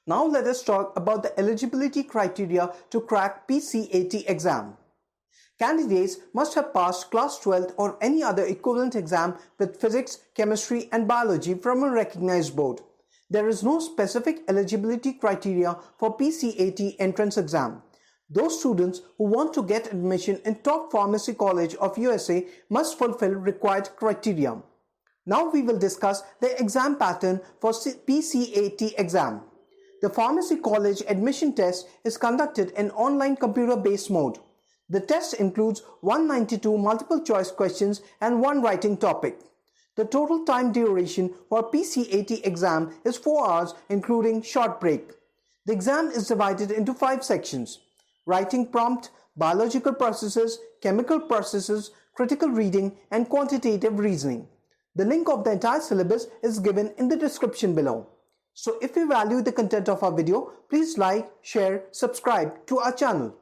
Now let us talk about the eligibility criteria to crack PCAT exam. Candidates must have passed class 12 or any other equivalent exam with physics, chemistry and biology from a recognized board. There is no specific eligibility criteria for PCAT entrance exam. Those students who want to get admission in top pharmacy college of USA must fulfill required criteria. Now we will discuss the exam pattern for PCAT exam. The Pharmacy College Admission Test is conducted in online computer-based mode. The test includes 192 multiple choice questions and one writing topic. The total time duration for PCAT exam is 4 hours including short break. The exam is divided into 5 sections: writing prompt, biological processes, chemical processes, critical reading and quantitative reasoning. The link of the entire syllabus is given in the description below. So if you value the content of our video, please like, share, subscribe to our channel.